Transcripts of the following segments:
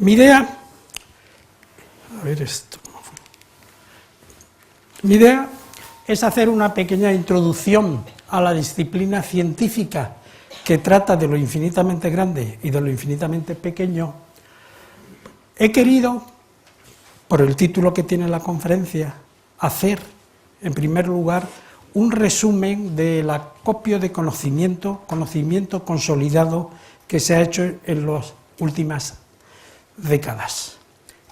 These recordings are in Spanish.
Mi idea, a ver esto, mi idea es hacer una pequeña introducción a la disciplina científica que trata de lo infinitamente grande y de lo infinitamente pequeño. He querido, por el título que tiene la conferencia, hacer, en primer lugar, un resumen del acopio de conocimiento consolidado que se ha hecho en las últimas décadas.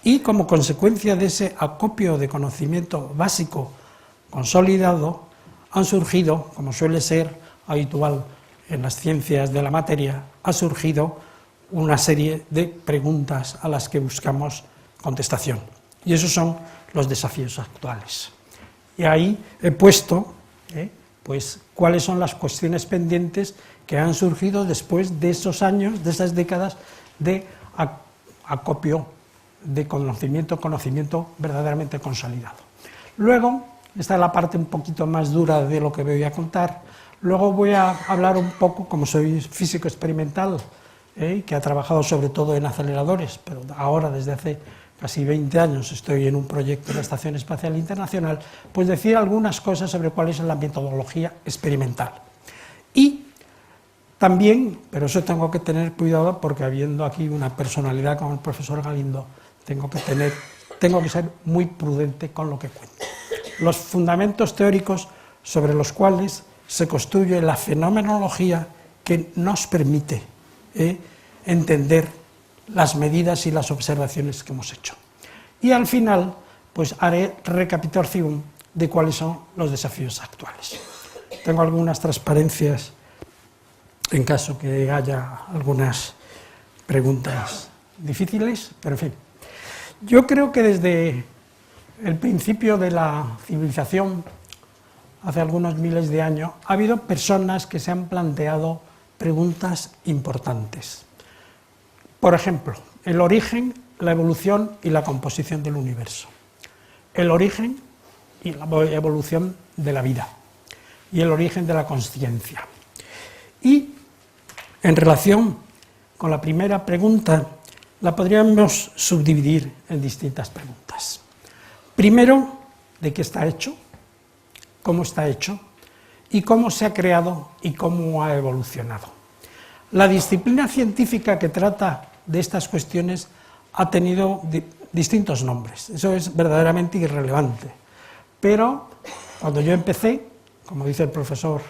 Y como consecuencia de ese acopio de conocimiento básico consolidado, han surgido, como suele ser habitual en las ciencias de la materia, ha surgido una serie de preguntas a las que buscamos contestación. Y esos son los desafíos actuales. Y ahí he puesto pues, cuáles son las cuestiones pendientes que han surgido después de esos años, de esas décadas de acopio de conocimiento verdaderamente consolidado. Luego, esta es la parte un poquito más dura de lo que voy a contar, luego voy a hablar un poco, como soy físico experimental, que ha trabajado sobre todo en aceleradores, pero ahora desde hace casi 20 años estoy en un proyecto de la Estación Espacial Internacional, pues decir algunas cosas sobre cuál es la metodología experimental. Y también, pero eso tengo que tener cuidado porque habiendo aquí una personalidad como el profesor Galindo, tengo que ser muy prudente con lo que cuento. Los fundamentos teóricos sobre los cuales se construye la fenomenología que nos permite entender las medidas y las observaciones que hemos hecho. Y al final, pues haré recapitulación de cuáles son los desafíos actuales. Tengo algunas transparencias en caso que haya algunas preguntas difíciles, pero en fin. Yo creo que desde el principio de la civilización, hace algunos miles de años, ha habido personas que se han planteado preguntas importantes. Por ejemplo, el origen, la evolución y la composición del universo. El origen y la evolución de la vida. Y el origen de la consciencia. Y en relación con la primera pregunta, la podríamos subdividir en distintas preguntas. Primero, ¿de qué está hecho? ¿Cómo está hecho? ¿Y cómo se ha creado y cómo ha evolucionado? La disciplina científica que trata de estas cuestiones ha tenido distintos nombres, eso es verdaderamente irrelevante, pero cuando yo empecé, como dice el profesor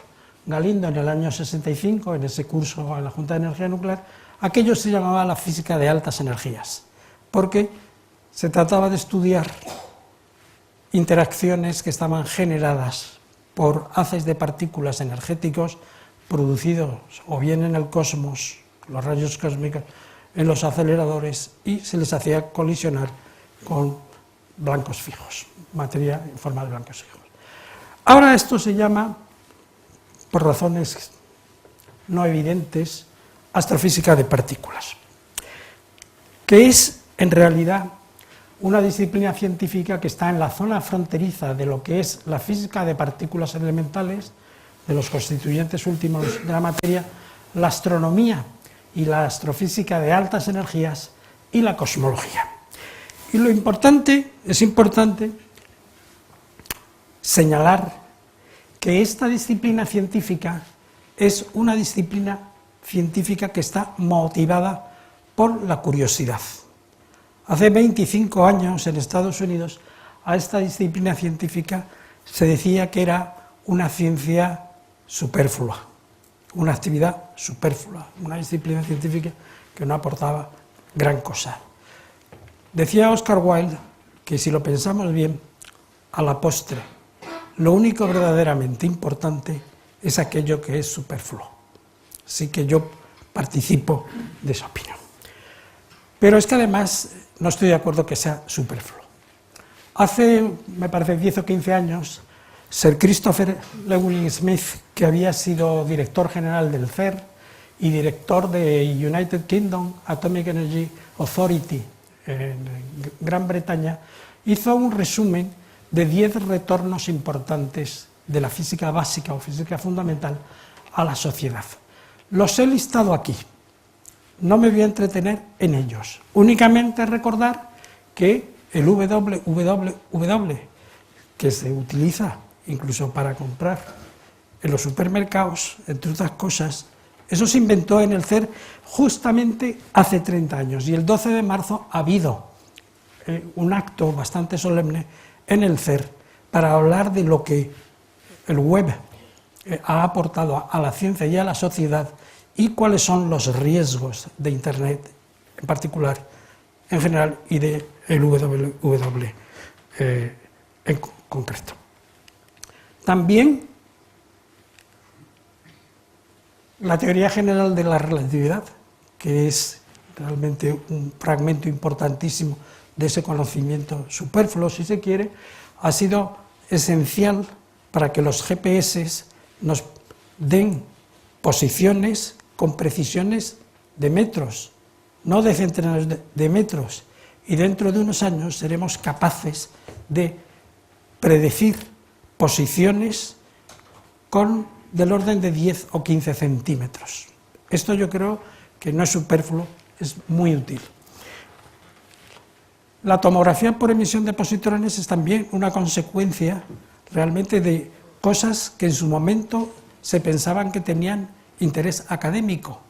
Galindo en el año 65, en ese curso en la Junta de Energía Nuclear, aquello se llamaba la física de altas energías, porque se trataba de estudiar interacciones que estaban generadas por haces de partículas energéticos producidos o bien en el cosmos, los rayos cósmicos, en los aceleradores, y se les hacía colisionar con blancos fijos, materia en forma de blancos fijos. Ahora esto se llama, por razones no evidentes, astrofísica de partículas, que es en realidad una disciplina científica que está en la zona fronteriza de lo que es la física de partículas elementales, de los constituyentes últimos de la materia, la astronomía y la astrofísica de altas energías y la cosmología. Y lo importante, es importante señalar que esta disciplina científica es una disciplina científica que está motivada por la curiosidad. Hace 25 años en Estados Unidos a esta disciplina científica se decía que era una ciencia superflua, una actividad superflua, una disciplina científica que no aportaba gran cosa. Decía Oscar Wilde que si lo pensamos bien, a la postre, lo único verdaderamente importante es aquello que es superfluo. Así que yo participo de esa opinión. Pero es que además no estoy de acuerdo que sea superfluo. Hace, me parece, 10 o 15 años, Sir Christopher Lewin-Smith, que había sido director general del CERN y director de United Kingdom Atomic Energy Authority en Gran Bretaña, hizo un resumen de 10 retornos importantes de la física básica o física fundamental a la sociedad. Los he listado aquí, no me voy a entretener en ellos. Únicamente recordar que el www, que se utiliza incluso para comprar en los supermercados, entre otras cosas, eso se inventó en el CERN justamente hace 30 años, y el 12 de marzo ha habido un acto bastante solemne en el CERN para hablar de lo que el web ha aportado a la ciencia y a la sociedad y cuáles son los riesgos de Internet en particular, en general, y de el www en concreto. También la teoría general de la relatividad, que es realmente un fragmento importantísimo de ese conocimiento superfluo, si se quiere, ha sido esencial para que los GPS nos den posiciones con precisiones de metros, no de centenares de metros, y dentro de unos años seremos capaces de predecir posiciones del orden de 10 o 15 centímetros. Esto yo creo que no es superfluo, es muy útil. La tomografía por emisión de positrones es también una consecuencia realmente de cosas que en su momento se pensaban que tenían interés académico.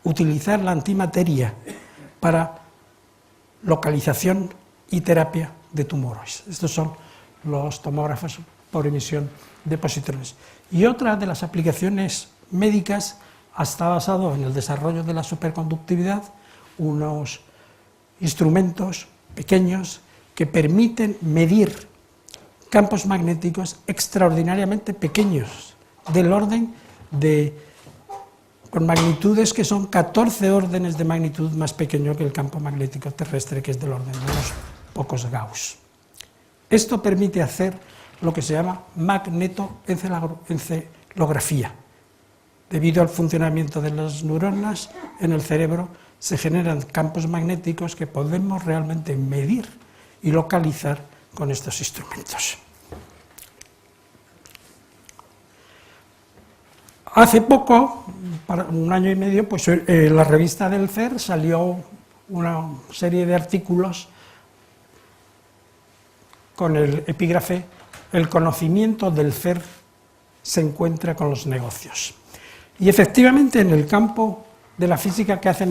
Utilizar la antimateria para localización y terapia de tumores. Estos son los tomógrafos por emisión de positrones. Y otra de las aplicaciones médicas está basado en el desarrollo de la superconductividad, unos instrumentos pequeños que permiten medir campos magnéticos extraordinariamente pequeños, del orden con magnitudes que son 14 órdenes de magnitud más pequeño que el campo magnético terrestre, que es del orden de unos pocos Gauss. Esto permite hacer lo que se llama magnetoencelografía. Debido al funcionamiento de las neuronas en el cerebro, se generan campos magnéticos que podemos realmente medir y localizar con estos instrumentos. Hace poco, para un año y medio, pues la revista del CERN salió una serie de artículos con el epígrafe "El conocimiento del CERN se encuentra con los negocios". Y efectivamente, en el campo de la física que se hace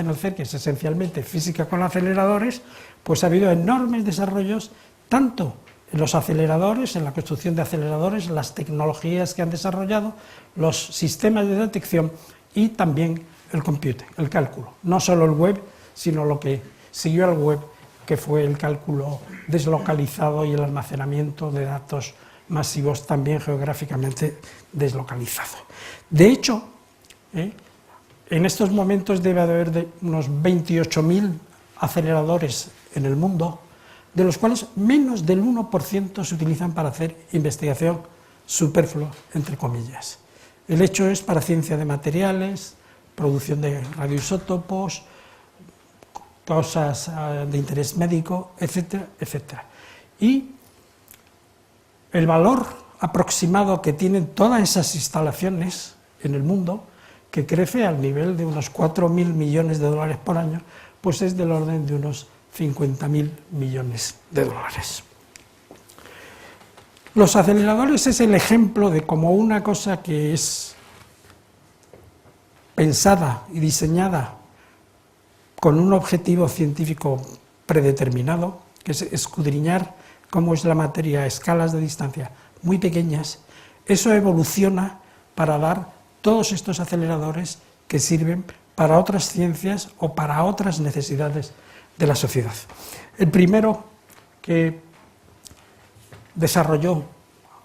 en el CERN, que es esencialmente física con aceleradores, pues ha habido enormes desarrollos, tanto en los aceleradores, en la construcción de aceleradores, las tecnologías que han desarrollado, los sistemas de detección y también el computing, el cálculo. No solo el web, sino lo que siguió al web, que fue el cálculo deslocalizado y el almacenamiento de datos masivos también geográficamente deslocalizado. De hecho, en estos momentos debe haber unos 28.000 aceleradores en el mundo, de los cuales menos del 1% se utilizan para hacer investigación superflua, entre comillas. El hecho es para ciencia de materiales, producción de radioisótopos, cosas de interés médico, etcétera, etcétera. Y el valor aproximado que tienen todas esas instalaciones en el mundo, que crece al nivel de unos 4.000 millones de dólares por año, pues es del orden de unos 50.000 millones de dólares. Los aceleradores es el ejemplo de cómo una cosa que es pensada y diseñada con un objetivo científico predeterminado, que es escudriñar cómo es la materia a escalas de distancia muy pequeñas, eso evoluciona para dar todos estos aceleradores que sirven para otras ciencias o para otras necesidades de la sociedad. El primero que desarrolló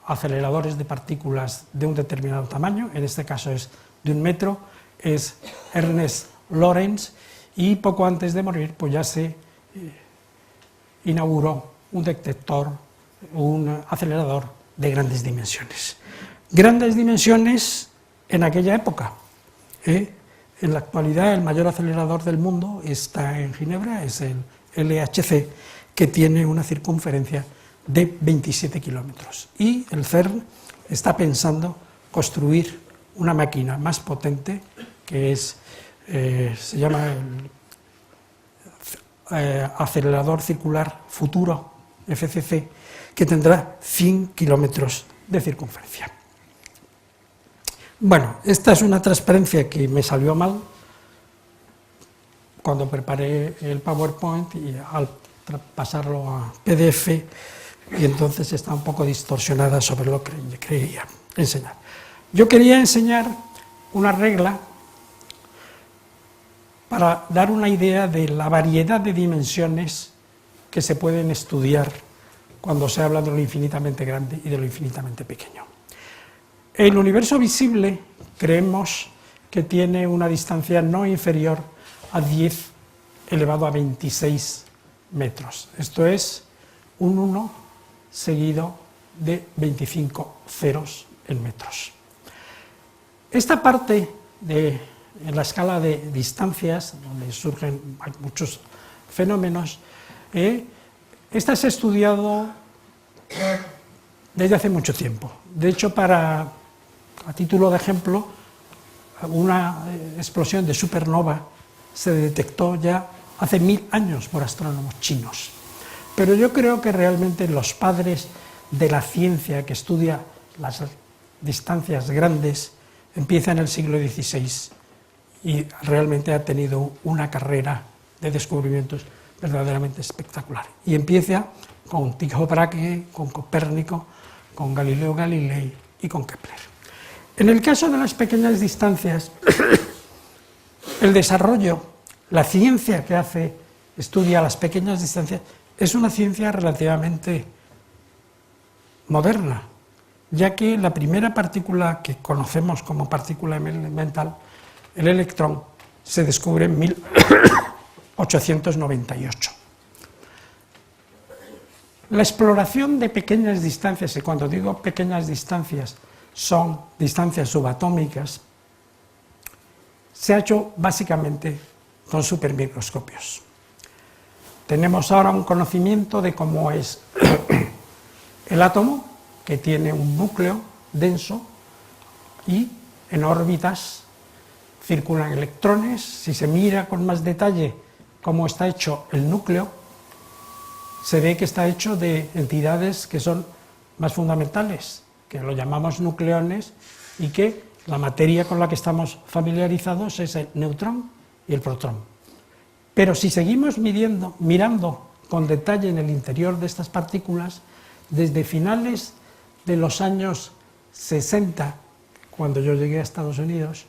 aceleradores de partículas de un determinado tamaño, en este caso es de 1 metro, es Ernest Lawrence, y poco antes de morir pues ya se inauguró un detector, un acelerador de grandes dimensiones. Grandes dimensiones en aquella época. En la actualidad el mayor acelerador del mundo está en Ginebra, es el LHC, que tiene una circunferencia de 27 kilómetros. Y el CERN está pensando construir una máquina más potente, que es se llama el acelerador circular futuro, FCC, que tendrá 100 kilómetros de circunferencia. Bueno, esta es una transparencia que me salió mal cuando preparé el PowerPoint y al pasarlo a PDF, y entonces está un poco distorsionada sobre lo que quería enseñar. Yo quería enseñar una regla para dar una idea de la variedad de dimensiones que se pueden estudiar cuando se habla de lo infinitamente grande y de lo infinitamente pequeño. El universo visible creemos que tiene una distancia no inferior a 10 elevado a 26 metros. Esto es un 1 seguido de 25 ceros en metros. Esta parte en la escala de distancias, donde surgen muchos fenómenos, esta se ha estudiado desde hace mucho tiempo. De hecho, a título de ejemplo, una explosión de supernova se detectó ya hace 1000 años por astrónomos chinos. Pero yo creo que realmente los padres de la ciencia que estudia las distancias grandes empieza en el siglo XVI y realmente ha tenido una carrera de descubrimientos verdaderamente espectacular. Y empieza con Tycho Brahe, con Copérnico, con Galileo Galilei y con Kepler. En el caso de las pequeñas distancias, el desarrollo, la ciencia que estudia las pequeñas distancias, es una ciencia relativamente moderna, ya que la primera partícula que conocemos como partícula elemental, el electrón, se descubre en 1898. La exploración de pequeñas distancias, y cuando digo pequeñas distancias, son distancias subatómicas, se ha hecho básicamente con supermicroscopios. Tenemos ahora un conocimiento de cómo es el átomo, que tiene un núcleo denso y en órbitas circulan electrones. Si se mira con más detalle cómo está hecho el núcleo, se ve que está hecho de entidades que son más fundamentales, que lo llamamos nucleones, y que la materia con la que estamos familiarizados es el neutrón y el protón. Pero si seguimos mirando con detalle en el interior de estas partículas, desde finales de los años 60, cuando yo llegué a Estados Unidos,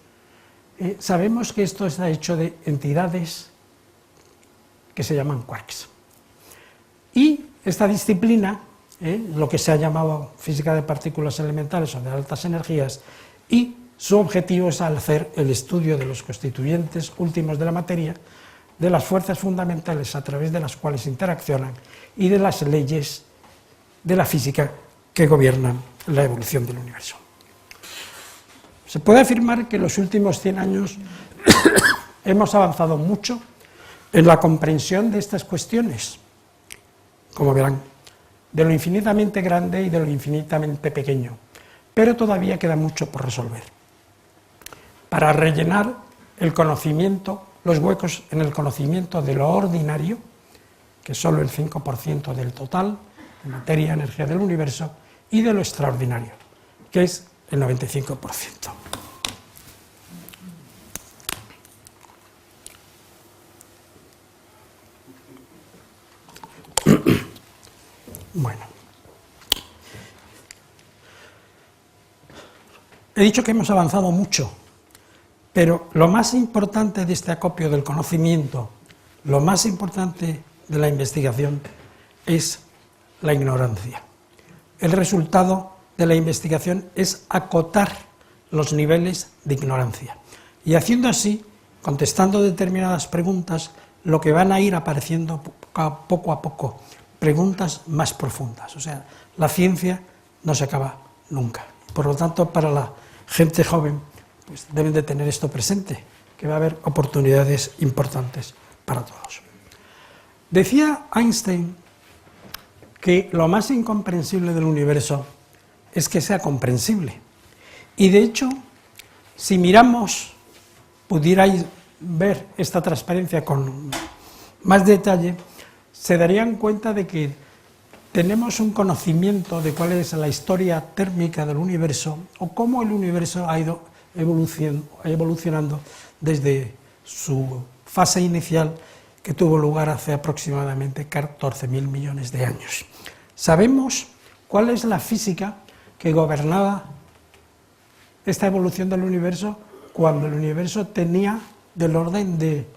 sabemos que esto está hecho de entidades que se llaman quarks. Y esta disciplina, lo que se ha llamado física de partículas elementales o de altas energías, y su objetivo es hacer el estudio de los constituyentes últimos de la materia, de las fuerzas fundamentales a través de las cuales interaccionan y de las leyes de la física que gobiernan la evolución del universo. Se puede afirmar que en los últimos 100 años hemos avanzado mucho en la comprensión de estas cuestiones, como verán, de lo infinitamente grande y de lo infinitamente pequeño, pero todavía queda mucho por resolver. Para rellenar el conocimiento, los huecos en el conocimiento de lo ordinario, que es solo el 5% del total de materia y energía del universo, y de lo extraordinario, que es el 95%. Bueno, he dicho que hemos avanzado mucho, pero lo más importante de este acopio del conocimiento, lo más importante de la investigación es la ignorancia. El resultado de la investigación es acotar los niveles de ignorancia. Y haciendo así, contestando determinadas preguntas, lo que van a ir apareciendo poco a poco, preguntas más profundas. O sea, la ciencia no se acaba nunca. Por lo tanto, para la gente joven, pues deben de tener esto presente, que va a haber oportunidades importantes para todos. Decía Einstein que lo más incomprensible del universo es que sea comprensible. Y de hecho, si miramos, pudierais ver esta transparencia con más detalle, se darían cuenta de que tenemos un conocimiento de cuál es la historia térmica del universo o cómo el universo ha ido evolucionando desde su fase inicial, que tuvo lugar hace aproximadamente 14.000 millones de años. Sabemos cuál es la física que gobernaba esta evolución del universo cuando el universo tenía del orden de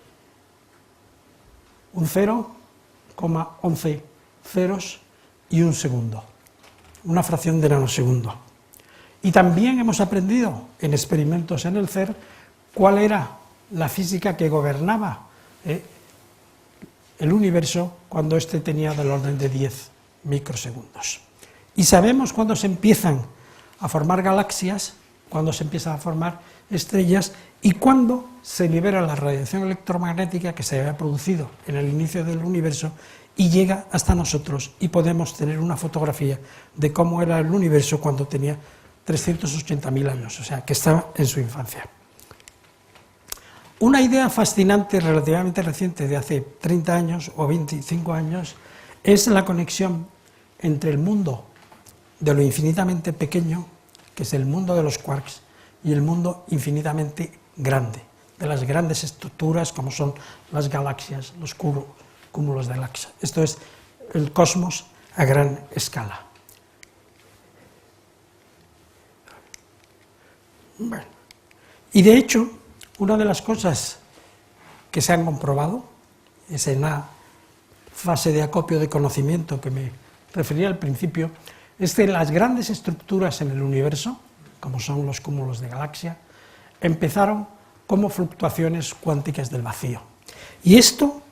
un 0,11 ceros y un segundo, una fracción de nanosegundo. Y también hemos aprendido en experimentos en el CERN cuál era la física que gobernaba el universo cuando éste tenía del orden de 10 microsegundos. Y sabemos cuándo se empiezan a formar galaxias, cuándo se empiezan a formar estrellas y cuándo se libera la radiación electromagnética que se había producido en el inicio del universo y llega hasta nosotros y podemos tener una fotografía de cómo era el universo cuando tenía 380.000 años, o sea, que estaba en su infancia. Una idea fascinante, relativamente reciente, de hace 30 años o 25 años, es la conexión entre el mundo de lo infinitamente pequeño, que es el mundo de los quarks, y el mundo infinitamente grande, de las grandes estructuras como son las galaxias, los cúmulos de galaxias. Esto es el cosmos a gran escala. Bueno, y de hecho, una de las cosas que se han comprobado es en la fase de acopio de conocimiento que me refería al principio, es que las grandes estructuras en el universo, como son los cúmulos de galaxia, empezaron como fluctuaciones cuánticas del vacío. Y esto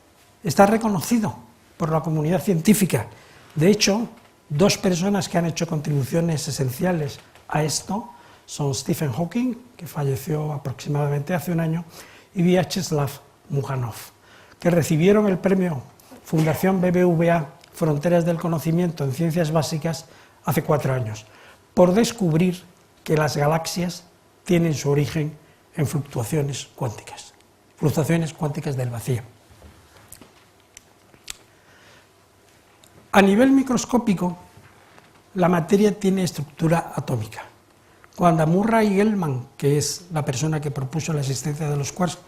está reconocido por la comunidad científica. De hecho, dos personas que han hecho contribuciones esenciales a esto son Stephen Hawking, que falleció aproximadamente hace un año, y Vyacheslav Mukhanov, que recibieron el premio Fundación BBVA Fronteras del Conocimiento en Ciencias Básicas hace 4 años, por descubrir que las galaxias tienen su origen en fluctuaciones cuánticas del vacío. A nivel microscópico, la materia tiene estructura atómica. Cuando a Murray Gell-Mann, que es la persona que propuso la existencia de los quarks,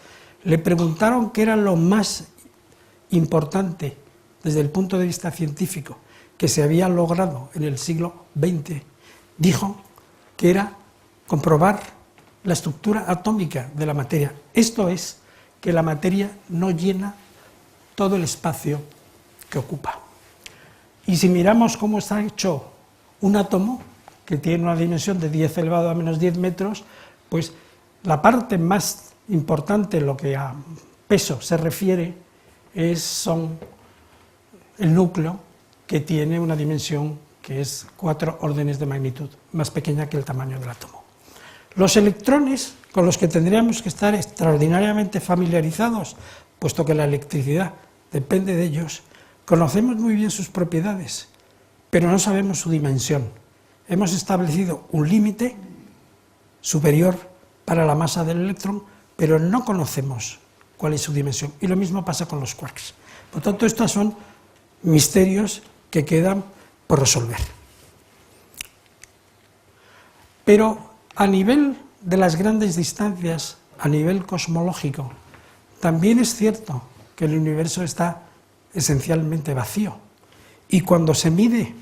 le preguntaron qué era lo más importante desde el punto de vista científico que se había logrado en el siglo XX, dijo que era comprobar la estructura atómica de la materia. Esto es, que la materia no llena todo el espacio que ocupa. Y si miramos cómo está hecho un átomo, que tiene una dimensión de 10 elevado a menos 10 metros, pues la parte más importante en lo que a peso se refiere son el núcleo, que tiene una dimensión que es 4 órdenes de magnitud, más pequeña que el tamaño del átomo. Los electrones, con los que tendríamos que estar extraordinariamente familiarizados, puesto que la electricidad depende de ellos, conocemos muy bien sus propiedades, pero no sabemos su dimensión. Hemos establecido un límite superior para la masa del electrón, pero no conocemos cuál es su dimensión. Y lo mismo pasa con los quarks. Por tanto, estos son misterios que quedan por resolver. Pero a nivel de las grandes distancias, a nivel cosmológico, también es cierto que el universo está esencialmente vacío. Y cuando se mide,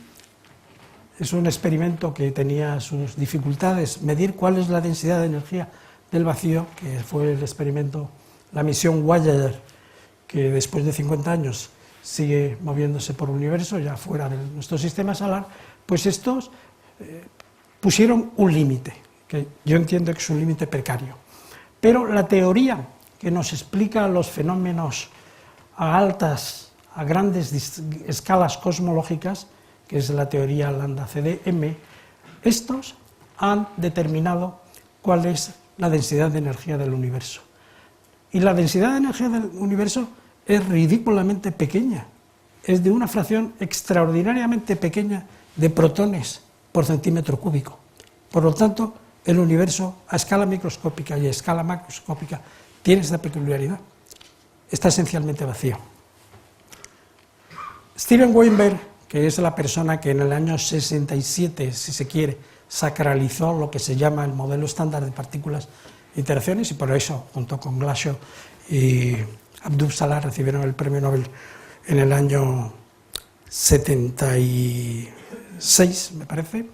es un experimento que tenía sus dificultades, medir cuál es la densidad de energía del vacío, que fue el experimento, la misión Voyager, que después de 50 años sigue moviéndose por el universo, ya fuera de nuestro sistema solar, pues estos pusieron un límite, que yo entiendo que es un límite precario. Pero la teoría que nos explica los fenómenos a grandes escalas cosmológicas, que es la teoría lambda-CDM, estos han determinado cuál es la densidad de energía del universo. Y la densidad de energía del universo es ridículamente pequeña, es de una fracción extraordinariamente pequeña de protones por centímetro cúbico. Por lo tanto, el universo a escala microscópica y a escala macroscópica tiene esta peculiaridad, está esencialmente vacío. Steven Weinberg, que es la persona que en el año 67, si se quiere, sacralizó lo que se llama el modelo estándar de partículas e interacciones, y por eso, junto con Glashow y Abdul Salam, recibieron el premio Nobel en el año 76, me parece,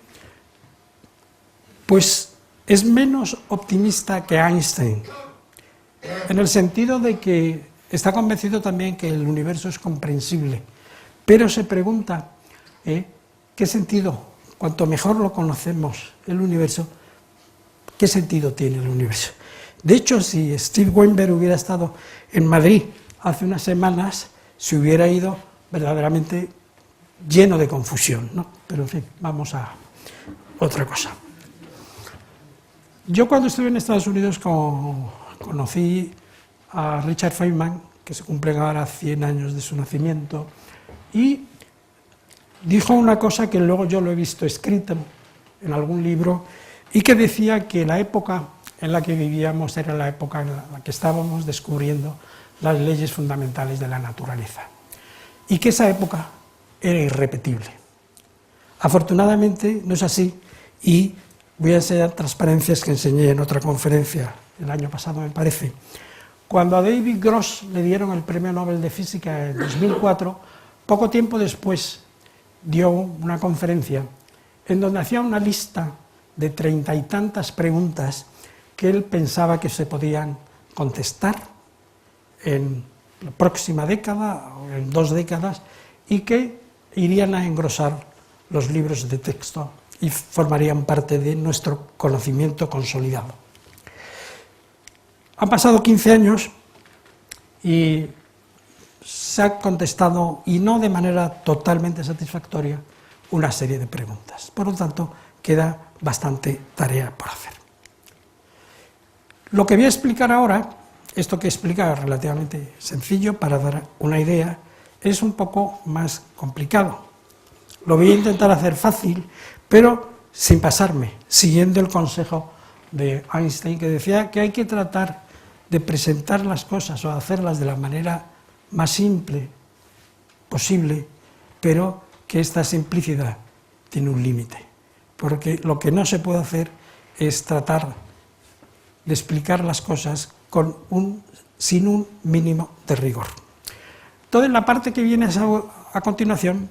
pues es menos optimista que Einstein, en el sentido de que está convencido también que el universo es comprensible, pero se pregunta qué sentido, cuanto mejor lo conocemos el universo, qué sentido tiene el universo. De hecho, si Steve Weinberg hubiera estado en Madrid hace unas semanas, se hubiera ido verdaderamente lleno de confusión, ¿no? Pero en fin, vamos a otra cosa. Yo cuando estuve en Estados Unidos conocí a Richard Feynman, que se cumplen ahora 100 años de su nacimiento, y dijo una cosa que luego yo lo he visto escrito en algún libro, y que decía que la época en la que vivíamos era la época en la que estábamos descubriendo las leyes fundamentales de la naturaleza, y que esa época era irrepetible. Afortunadamente no es así, y voy a enseñar transparencias que enseñé en otra conferencia el año pasado, me parece. Cuando a David Gross le dieron el Premio Nobel de Física en 2004, poco tiempo después dio una conferencia en donde hacía una lista de 30 y tantas preguntas que él pensaba que se podían contestar en la próxima década o en 2 décadas, y que irían a engrosar los libros de texto y formarían parte de nuestro conocimiento consolidado. Han pasado 15 años y se ha contestado, y no de manera totalmente satisfactoria, una serie de preguntas. Por lo tanto, queda bastante tarea por hacer. Lo que voy a explicar ahora, esto que explica es relativamente sencillo para dar una idea, es un poco más complicado. Lo voy a intentar hacer fácil, pero sin pasarme, siguiendo el consejo de Einstein, que decía que hay que tratar de presentar las cosas o hacerlas de la manera más simple posible, pero que esta simplicidad tiene un límite, porque lo que no se puede hacer es tratar de explicar las cosas sin un mínimo de rigor. Entonces, la parte que viene a continuación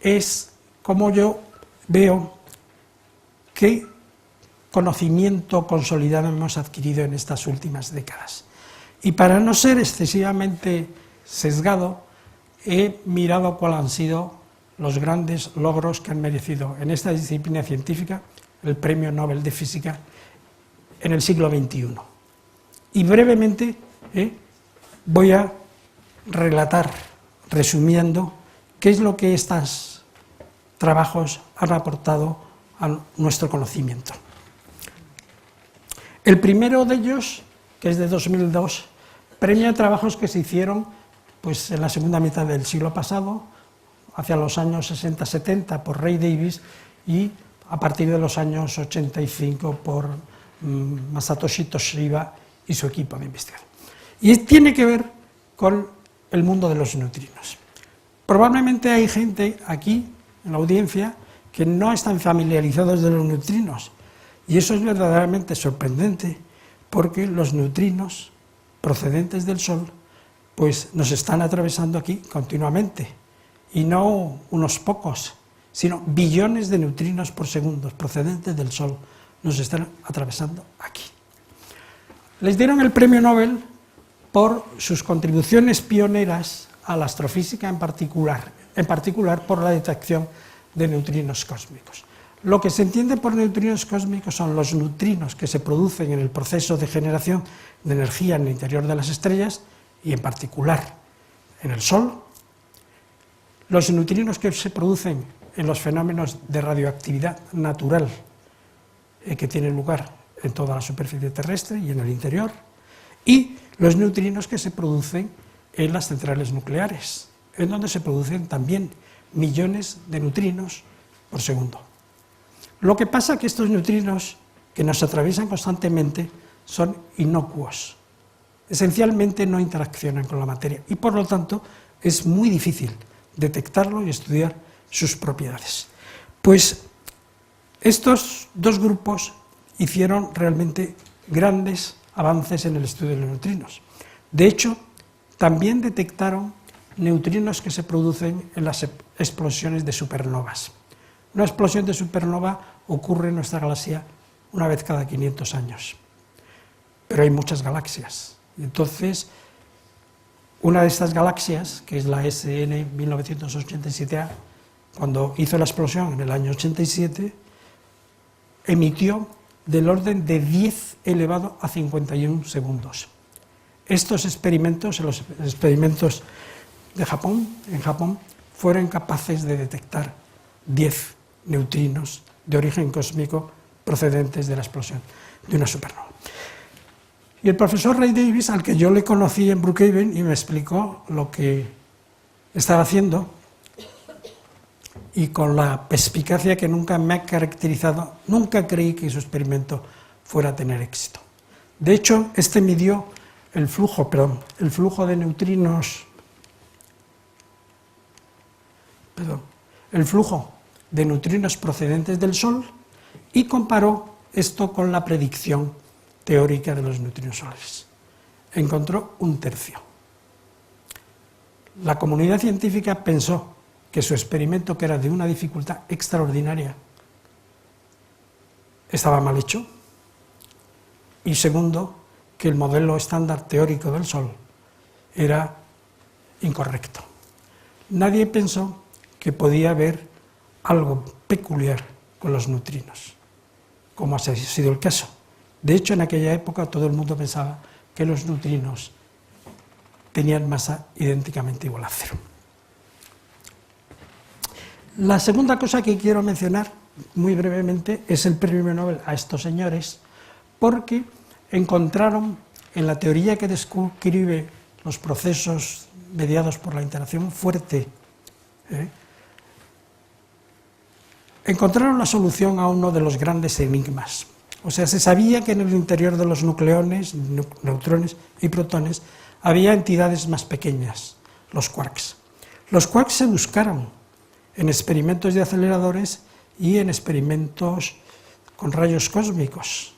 es cómo yo veo qué conocimiento consolidado hemos adquirido en estas últimas décadas. Y para no ser excesivamente sesgado, he mirado cuáles han sido los grandes logros que han merecido en esta disciplina científica el Premio Nobel de Física en el siglo XXI. Y brevemente voy a relatar, resumiendo, qué es lo que estos trabajos han aportado a nuestro conocimiento. El primero de ellos, que es de 2002, premia trabajos que se hicieron pues, en la segunda mitad del siglo pasado, hacia los años 60-70 por Ray Davis, y a partir de los años 85 por Masatoshi Toshiba y su equipo de investigación. Y tiene que ver con el mundo de los neutrinos. Probablemente hay gente aquí, en la audiencia, que no están familiarizados de los neutrinos, y eso es verdaderamente sorprendente, porque los neutrinos procedentes del Sol pues nos están atravesando aquí continuamente, y no unos pocos, sino billones de neutrinos por segundo procedentes del Sol nos están atravesando aquí. Les dieron el premio Nobel por sus contribuciones pioneras a la astrofísica, en particular por la detección de neutrinos cósmicos. Lo que se entiende por neutrinos cósmicos son los neutrinos que se producen en el proceso de generación de energía en el interior de las estrellas, y en particular en el Sol, los neutrinos que se producen en los fenómenos de radioactividad natural que tienen lugar en toda la superficie terrestre y en el interior, y los neutrinos que se producen en las centrales nucleares, en donde se producen también millones de neutrinos por segundo. Lo que pasa es que estos neutrinos que nos atraviesan constantemente son inocuos, esencialmente no interaccionan con la materia y por lo tanto es muy difícil detectarlo y estudiar sus propiedades. Pues estos dos grupos hicieron realmente grandes avances en el estudio de los neutrinos. De hecho, también detectaron neutrinos que se producen en las explosiones de supernovas. Una explosión de supernova ocurre en nuestra galaxia una vez cada 500 años, pero hay muchas galaxias. Entonces, una de estas galaxias, que es la SN 1987A, cuando hizo la explosión en el año 87, emitió del orden de 10 elevado a 51 segundos. Estos experimentos, los experimentos de Japón, en Japón, fueron capaces de detectar 10 neutrinos de origen cósmico procedentes de la explosión de una supernova. Y el profesor Ray Davis, al que yo le conocí en Brookhaven y me explicó lo que estaba haciendo, y con la perspicacia que nunca me ha caracterizado, nunca creí que su experimento fuera a tener éxito. De hecho, este midió el flujo de neutrinos, el flujo de neutrinos procedentes del Sol y comparó esto con la predicción teórica de los neutrinos solares. Encontró un tercio. La comunidad científica pensó que su experimento, que era de una dificultad extraordinaria, estaba mal hecho, y segundo, que el modelo estándar teórico del Sol era incorrecto. Nadie pensó que podía haber algo peculiar con los neutrinos, como ha sido el caso. De hecho, en aquella época todo el mundo pensaba que los neutrinos tenían masa idénticamente igual a cero. La segunda cosa que quiero mencionar muy brevemente es el premio Nobel a estos señores, porque encontraron en la teoría que describe los procesos mediados por la interacción fuerte, encontraron la solución a uno de los grandes enigmas. O sea, se sabía que en el interior de los nucleones, neutrones y protones, había entidades más pequeñas, los quarks. Los quarks se buscaron en experimentos de aceleradores y en experimentos con rayos cósmicos,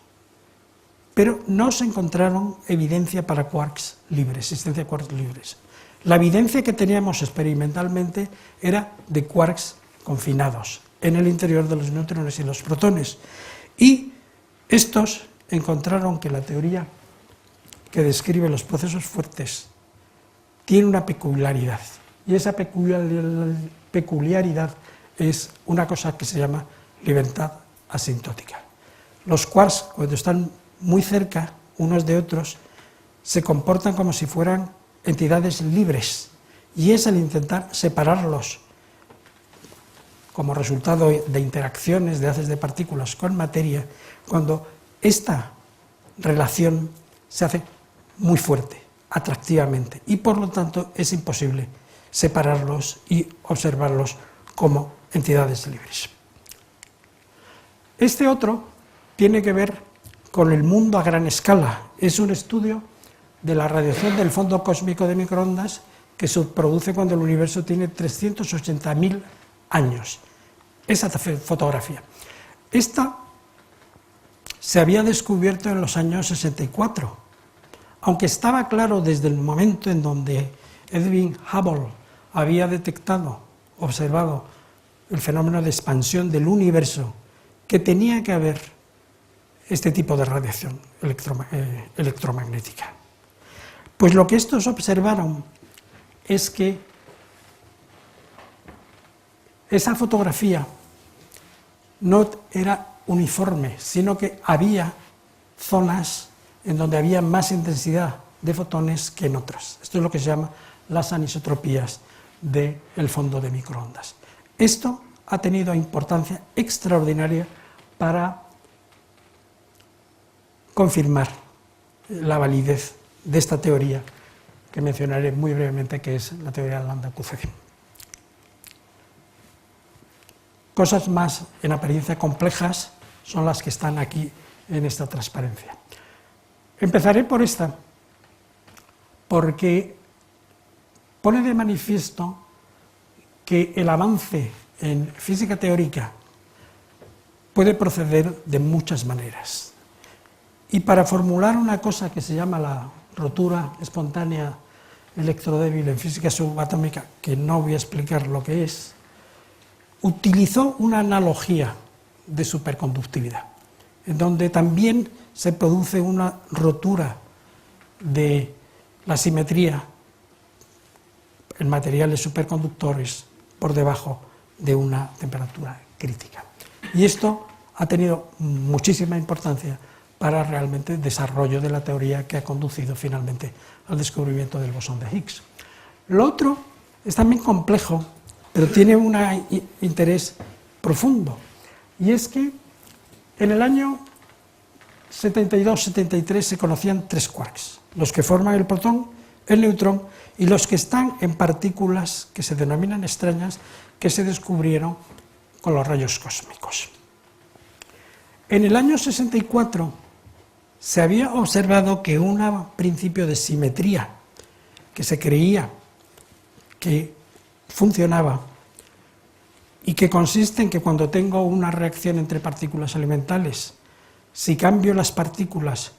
pero no se encontraron evidencia para quarks libres, existencia de quarks libres. La evidencia que teníamos experimentalmente era de quarks confinados en el interior de los neutrones y los protones, y estos encontraron que la teoría que describe los procesos fuertes tiene una peculiaridad, y esa peculiaridad es una cosa que se llama libertad asintótica. Los quarks, cuando están muy cerca unos de otros, se comportan como si fueran entidades libres, y es al intentar separarlos como resultado de interacciones de haces de partículas con materia, cuando esta relación se hace muy fuerte, atractivamente, y por lo tanto es imposible separarlos y observarlos como entidades libres. Este otro tiene que ver con el mundo a gran escala. Es un estudio de la radiación del fondo cósmico de microondas que se produce cuando el universo tiene 380.000 años. Esa fotografía. Esta se había descubierto en los años 64, aunque estaba claro desde el momento en donde Edwin Hubble había observado el fenómeno de expansión del universo, que tenía que haber este tipo de radiación electromagnética. Pues lo que estos observaron es que esa fotografía no era uniforme, sino que había zonas en donde había más intensidad de fotones que en otras. Esto es lo que se llama las anisotropías del fondo de microondas. Esto ha tenido importancia extraordinaria para confirmar la validez de esta teoría que mencionaré muy brevemente, que es la teoría de Lambda-QCD. Cosas más en apariencia complejas son las que están aquí en esta transparencia. Empezaré por esta. porque pone de manifiesto que el avance en física teórica puede proceder de muchas maneras. Y para formular una cosa que se llama la rotura espontánea electrodébil en física subatómica, que no voy a explicar lo que es, utilizó una analogía de superconductividad, en donde también se produce una rotura de la simetría en materiales superconductores por debajo de una temperatura crítica. Y esto ha tenido muchísima importancia para realmente el desarrollo de la teoría que ha conducido finalmente al descubrimiento del bosón de Higgs. Lo otro es también complejo, pero tiene un interés profundo, y es que en el año 72-73 se conocían 3 quarks, los que forman el protón, el neutrón y los que están en partículas que se denominan extrañas, que se descubrieron con los rayos cósmicos. En el año 64 se había observado que un principio de simetría que se creía que funcionaba y que consiste en que cuando tengo una reacción entre partículas elementales, si cambio las partículas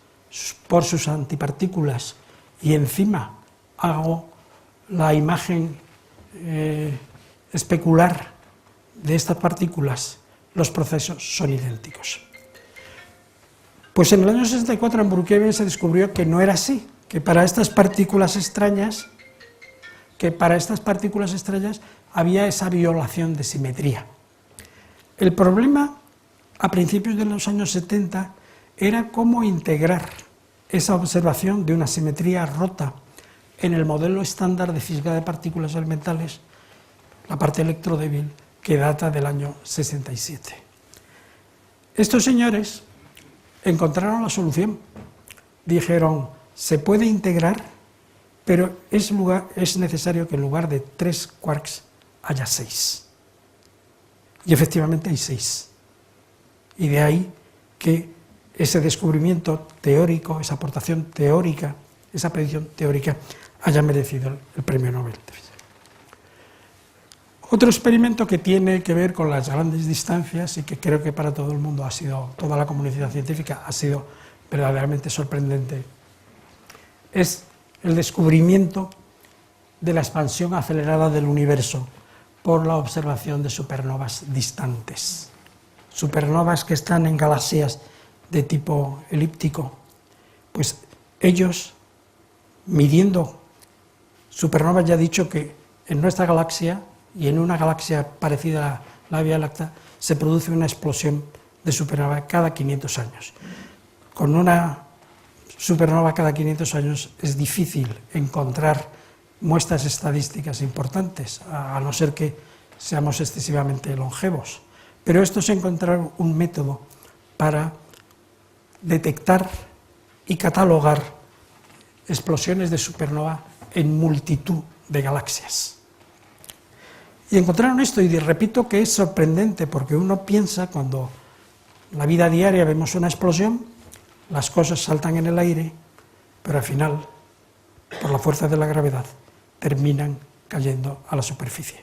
por sus antipartículas y encima hago la imagen especular de estas partículas, los procesos son idénticos. Pues en el año 64 en Brookhaven se descubrió que no era así, que para estas partículas extrañas había esa violación de simetría. El problema a principios de los años 70 era cómo integrar esa observación de una simetría rota en el modelo estándar de física de partículas elementales, la parte electrodébil, que data del año 67. Estos señores encontraron la solución. Dijeron, se puede integrar, pero es necesario que en lugar de 3 quarks haya 6. Y efectivamente hay 6. Y de ahí que ese descubrimiento teórico, esa aportación teórica, esa predicción teórica, haya merecido el premio Nobel de Física. Otro experimento que tiene que ver con las grandes distancias y que creo que para todo el mundo toda la comunidad científica ha sido verdaderamente sorprendente, es el descubrimiento de la expansión acelerada del universo por la observación de supernovas distantes. Supernovas que están en galaxias de tipo elíptico, pues ellos, midiendo supernovas, ya he dicho que en nuestra galaxia y en una galaxia parecida a la Vía Láctea se produce una explosión de supernova cada 500 años. Con una supernova cada 500 años es difícil encontrar muestras estadísticas importantes, a no ser que seamos excesivamente longevos. Pero estos encontraron un método para detectar y catalogar explosiones de supernova en multitud de galaxias. Y encontraron esto, y repito que es sorprendente, porque uno piensa, cuando en la vida diaria vemos una explosión, las cosas saltan en el aire, pero al final, por la fuerza de la gravedad, terminan cayendo a la superficie.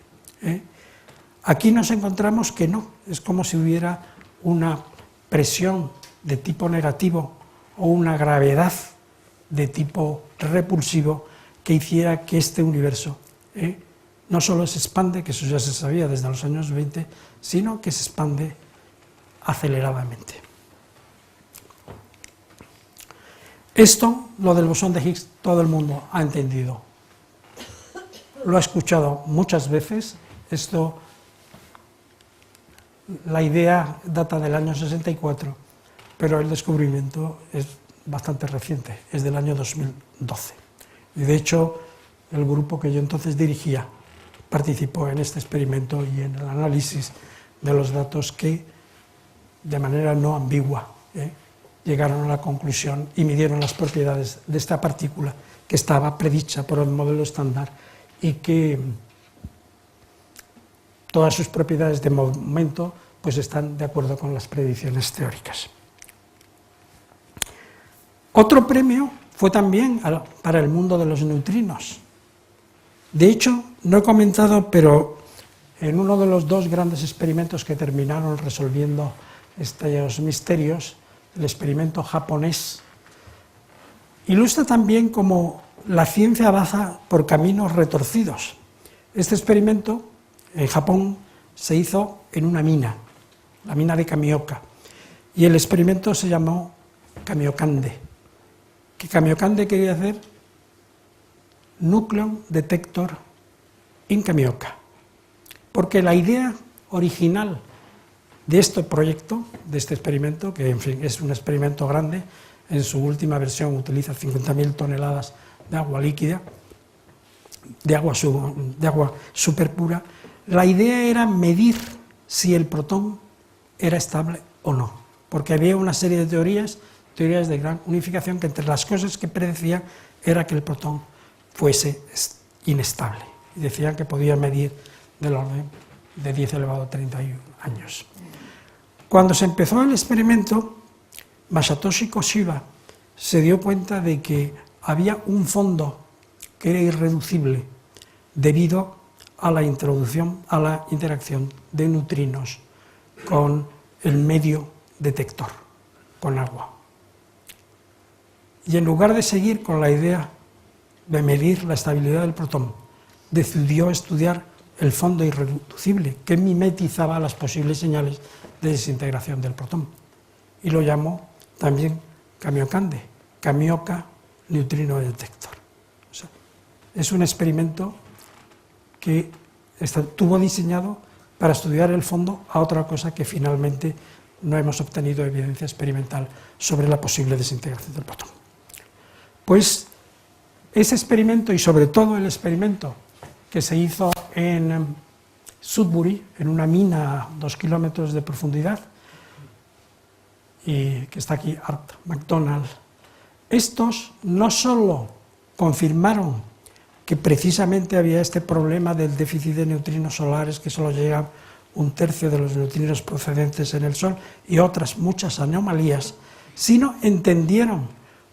Aquí nos encontramos que no, es como si hubiera una presión de tipo negativo o una gravedad de tipo repulsivo que hiciera que este universo no solo se expande, que eso ya se sabía desde los años 20, sino que se expande aceleradamente. Esto, lo del bosón de Higgs, todo el mundo ha entendido. Lo ha escuchado muchas veces. La idea data del año 64, pero el descubrimiento es bastante reciente, es del año 2012. Y de hecho, el grupo que yo entonces dirigía participó en este experimento y en el análisis de los datos que, de manera no ambigua, llegaron a la conclusión y midieron las propiedades de esta partícula que estaba predicha por el modelo estándar y que todas sus propiedades de momento pues están de acuerdo con las predicciones teóricas. Otro premio fue también para el mundo de los neutrinos. De hecho, no he comentado, pero en uno de los dos grandes experimentos que terminaron resolviendo estos misterios, el experimento japonés, ilustra también cómo la ciencia avanza por caminos retorcidos. Este experimento en Japón se hizo en una mina, la mina de Kamioka, y el experimento se llamó Kamiokande. ¿Qué Kamiokande quería hacer? Nucleon Detector in Kamioka. Porque la idea original de este proyecto, de este experimento, que en fin es un experimento grande, en su última versión utiliza 50.000 toneladas de agua líquida, de agua súper pura, la idea era medir si el protón era estable o no, porque había una serie de teorías de gran unificación, que entre las cosas que predecían era que el protón fuese inestable, y decían que podía medir del orden de 10 elevado a 31 años. Cuando se empezó el experimento, Masatoshi Koshiba se dio cuenta de que había un fondo que era irreducible debido a la interacción de neutrinos con el medio detector, con agua. Y en lugar de seguir con la idea de medir la estabilidad del protón, decidió estudiar el fondo irreducible, que mimetizaba las posibles señales de desintegración del protón, y lo llamó también Kamiokande, Kamioka Neutrino Detector. O sea, es un experimento que estuvo diseñado para estudiar el fondo a otra cosa que finalmente no hemos obtenido evidencia experimental sobre la posible desintegración del protón. Pues ese experimento, y sobre todo el experimento que se hizo en Sudbury, en una mina a 2 kilómetros de profundidad, y que está aquí, Art McDonald, estos no solo confirmaron que precisamente había este problema del déficit de neutrinos solares, que solo llega 1/3 de los neutrinos procedentes en el Sol, y otras muchas anomalías, sino entendieron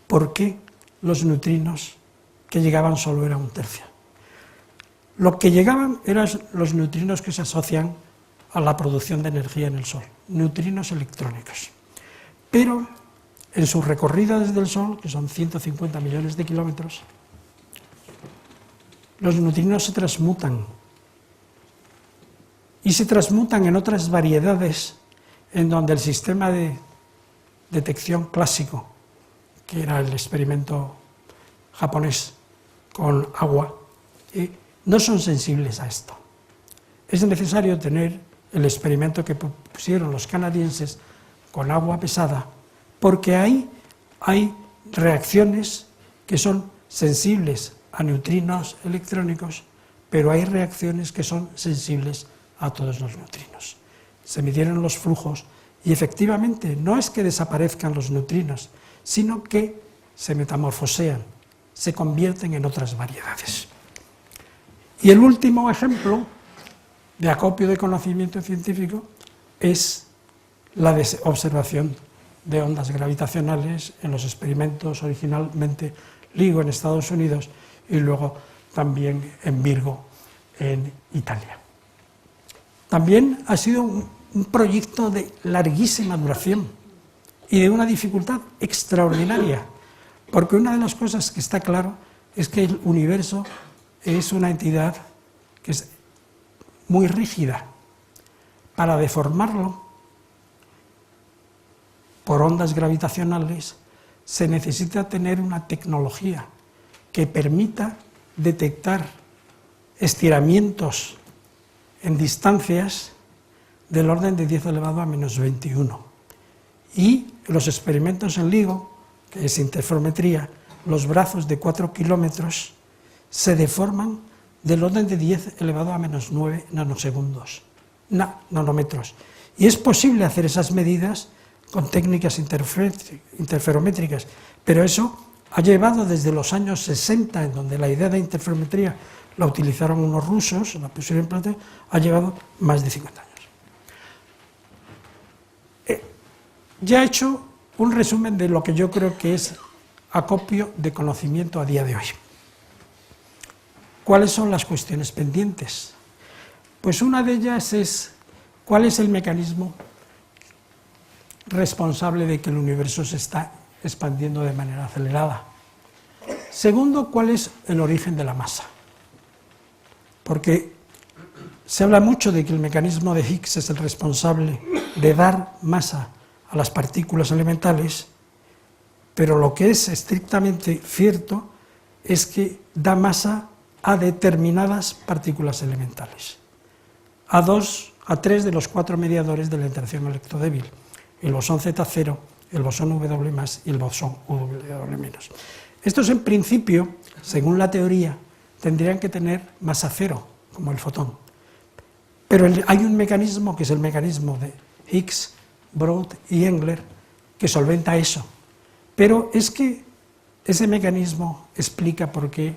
por qué los neutrinos que llegaban solo eran 1/3. Lo que llegaban eran los neutrinos que se asocian a la producción de energía en el Sol, neutrinos electrónicos. Pero en su recorrido desde el Sol, que son 150 millones de kilómetros, los neutrinos se transmutan, y se transmutan en otras variedades en donde el sistema de detección clásico, que era el experimento japonés con agua, no son sensibles a esto. Es necesario tener el experimento que pusieron los canadienses con agua pesada, porque ahí hay reacciones que son sensibles a neutrinos electrónicos, pero hay reacciones que son sensibles a todos los neutrinos. Se midieron los flujos y efectivamente no es que desaparezcan los neutrinos, sino que se metamorfosean, se convierten en otras variedades. Y el último ejemplo de acopio de conocimiento científico es la observación de ondas gravitacionales en los experimentos originalmente LIGO en Estados Unidos y luego también en Virgo en Italia. También ha sido un proyecto de larguísima duración y de una dificultad extraordinaria, porque una de las cosas que está claro es que el universo es una entidad que es muy rígida. Para deformarlo por ondas gravitacionales se necesita tener una tecnología que permita detectar estiramientos en distancias del orden de 10 elevado a menos 21. Y los experimentos en LIGO, que es interferometría, los brazos de 4 kilómetros se deforman del orden de 10 elevado a menos 9 nanómetros. Y es posible hacer esas medidas con técnicas interferométricas, pero eso ha llevado desde los años 60, en donde la idea de interferometría la utilizaron unos rusos, la pusieron en práctica, ha llevado más de 50 años. Ya he hecho un resumen de lo que yo creo que es acopio de conocimiento a día de hoy. ¿Cuáles son las cuestiones pendientes? Pues una de ellas es cuál es el mecanismo responsable de que el universo se está expandiendo de manera acelerada. Segundo, cuál es el origen de la masa. Porque se habla mucho de que el mecanismo de Higgs es el responsable de dar masa a las partículas elementales, pero lo que es estrictamente cierto es que da masa a determinadas partículas elementales, a 3 de los 4 mediadores de la interacción electrodébil, el bosón Z0, el bosón W+, y el bosón W-. Estos en principio, según la teoría, tendrían que tener masa cero, como el fotón. Pero hay un mecanismo, que es el mecanismo de Higgs, Broad y Engler, que solventa eso. Pero es que ese mecanismo explica por qué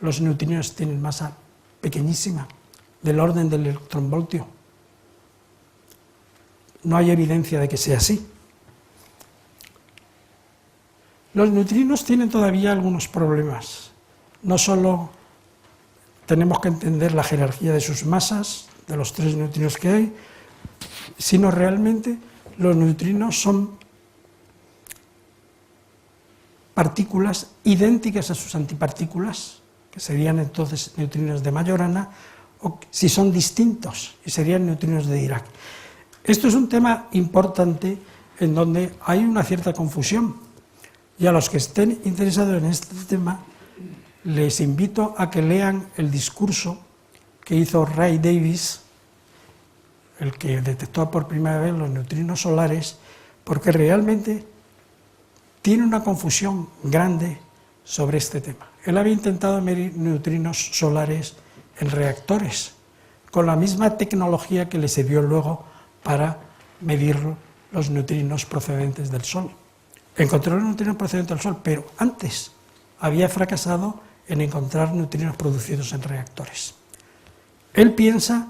los neutrinos tienen masa pequeñísima, del orden del electronvoltio. No hay evidencia de que sea así. Los neutrinos tienen todavía algunos problemas. No solo tenemos que entender la jerarquía de sus masas, de los 3 neutrinos que hay, sino realmente los neutrinos son partículas idénticas a sus antipartículas, que serían entonces neutrinos de Majorana, o si son distintos, y serían neutrinos de Dirac. Esto es un tema importante en donde hay una cierta confusión, y a los que estén interesados en este tema les invito a que lean el discurso que hizo Ray Davis, el que detectó por primera vez los neutrinos solares, porque realmente tiene una confusión grande sobre este tema. Él había intentado medir neutrinos solares en reactores, con la misma tecnología que le sirvió luego para medir los neutrinos procedentes del Sol. Encontró los neutrinos procedentes del Sol, pero antes había fracasado en encontrar neutrinos producidos en reactores. Él piensa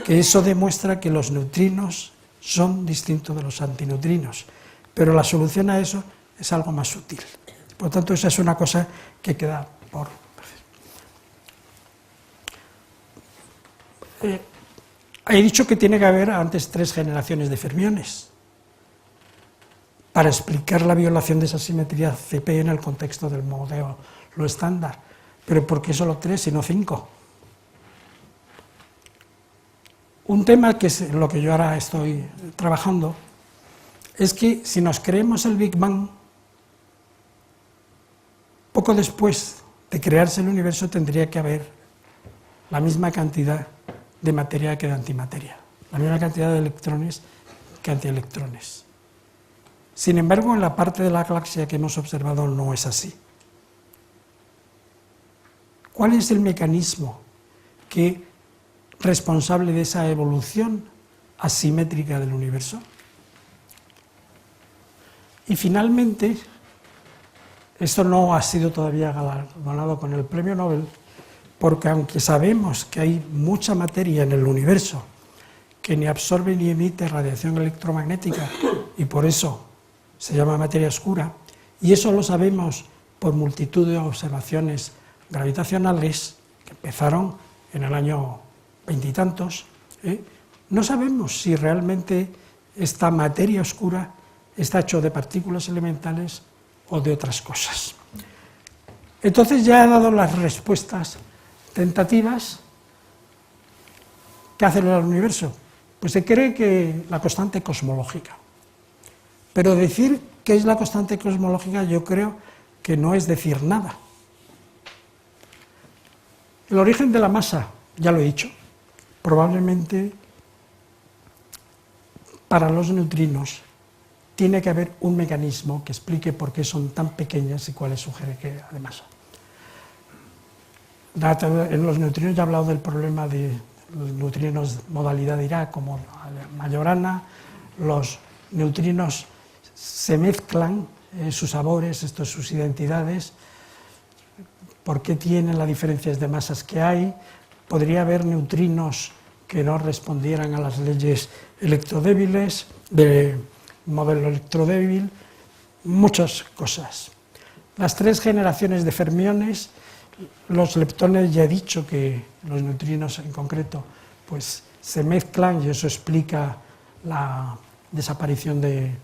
que eso demuestra que los neutrinos son distintos de los antineutrinos, pero la solución a eso es algo más sutil. Por lo tanto, esa es una cosa que queda por... he dicho que tiene que haber antes 3 generaciones de fermiones para explicar la violación de esa simetría CP en el contexto del modelo estándar. Pero ¿por qué solo 3 y no 5? Un tema que es lo que yo ahora estoy trabajando es que si nos creemos el Big Bang, poco después de crearse el universo tendría que haber la misma cantidad de materia que de antimateria, la misma cantidad de electrones que antielectrones. Sin embargo, en la parte de la galaxia que hemos observado no es así. ¿Cuál es el mecanismo responsable de esa evolución asimétrica del universo? Y finalmente, esto no ha sido todavía galardonado con el premio Nobel, porque aunque sabemos que hay mucha materia en el universo que ni absorbe ni emite radiación electromagnética y por eso se llama materia oscura, y eso lo sabemos por multitud de observaciones gravitacionales que empezaron en el año 20 y tantos, no sabemos si realmente esta materia oscura está hecho de partículas elementales o de otras cosas. Entonces ya he dado las respuestas tentativas. ¿Qué hace el universo? Pues se cree que la constante cosmológica. Pero decir qué es la constante cosmológica yo creo que no es decir nada. El origen de la masa, ya lo he dicho, probablemente para los neutrinos tiene que haber un mecanismo que explique por qué son tan pequeñas y cuál es su jerarquía de masa. En los neutrinos ya he hablado del problema de los neutrinos modalidad Dirac, como Majorana. Los neutrinos se mezclan, sus sabores, sus identidades, por qué tienen las diferencias de masas que hay. Podría haber neutrinos que no respondieran a las leyes electrodébiles, del modelo electrodébil, muchas cosas. las 3 generaciones de fermiones, los leptones, ya he dicho que los neutrinos en concreto pues se mezclan y eso explica la desaparición de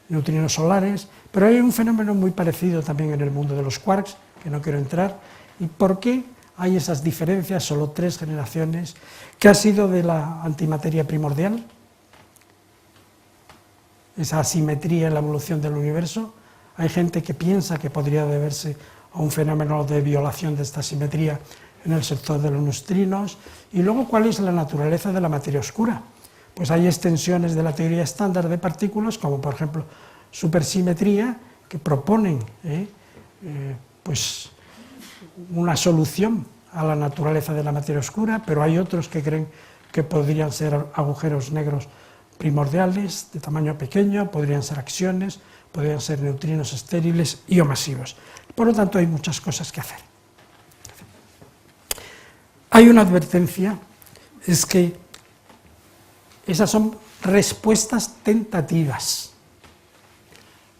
neutrinos solares, pero hay un fenómeno muy parecido también en el mundo de los quarks, que no quiero entrar, y por qué hay esas diferencias, solo 3 generaciones, que ha sido de la antimateria primordial, esa asimetría en la evolución del universo. Hay gente que piensa que podría deberse a un fenómeno de violación de esta simetría en el sector de los neutrinos, y luego cuál es la naturaleza de la materia oscura. Pues hay extensiones de la teoría estándar de partículas, como por ejemplo supersimetría, que proponen pues una solución a la naturaleza de la materia oscura, pero hay otros que creen que podrían ser agujeros negros primordiales de tamaño pequeño, podrían ser acciones, podrían ser neutrinos estériles y o masivos. Por lo tanto, hay muchas cosas que hacer. Hay una advertencia, es que esas son respuestas tentativas,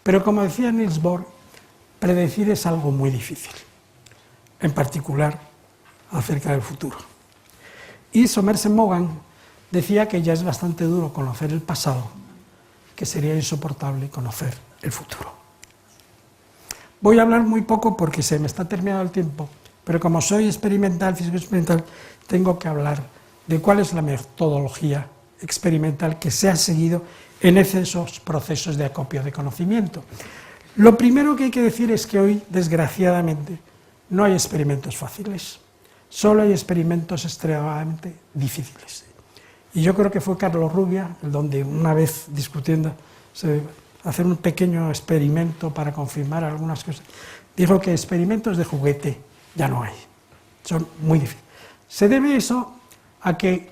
pero como decía Niels Bohr, predecir es algo muy difícil, en particular acerca del futuro. Y Somerset Maugham decía que ya es bastante duro conocer el pasado, que sería insoportable conocer el futuro. Voy a hablar muy poco porque se me está terminando el tiempo, pero como soy experimental, físico experimental, tengo que hablar de cuál es la metodología experimental que se ha seguido en esos procesos de acopio de conocimiento. Lo primero que hay que decir es que hoy, desgraciadamente, no hay experimentos fáciles, solo hay experimentos extremadamente difíciles. Y yo creo que fue Carlos Rubbia, donde una vez discutiendo, hacer un pequeño experimento para confirmar algunas cosas, dijo que experimentos de juguete ya no hay, son muy difíciles. Se debe eso a que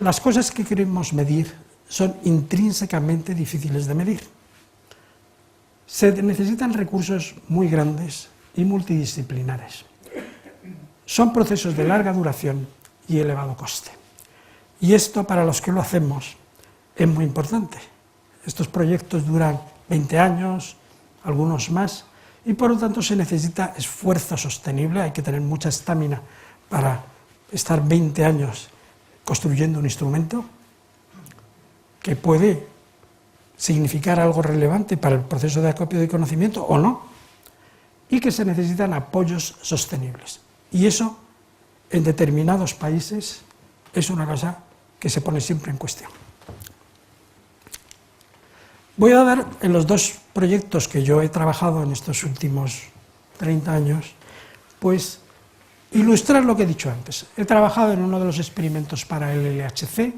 las cosas que queremos medir son intrínsecamente difíciles de medir. Se necesitan recursos muy grandes y multidisciplinares. Son procesos de larga duración y elevado coste. Y esto, para los que lo hacemos, es muy importante. Estos proyectos duran 20 años, algunos más, y por lo tanto se necesita esfuerzo sostenible, hay que tener mucha estamina para estar 20 años construyendo un instrumento que puede significar algo relevante para el proceso de acopio de conocimiento o no, y que se necesitan apoyos sostenibles. Y eso, en determinados países, es una cosa que se pone siempre en cuestión. Voy a dar, en los 2 proyectos que yo he trabajado en estos últimos 30 años, pues ilustrar lo que he dicho antes. He trabajado en uno de los experimentos para el LHC,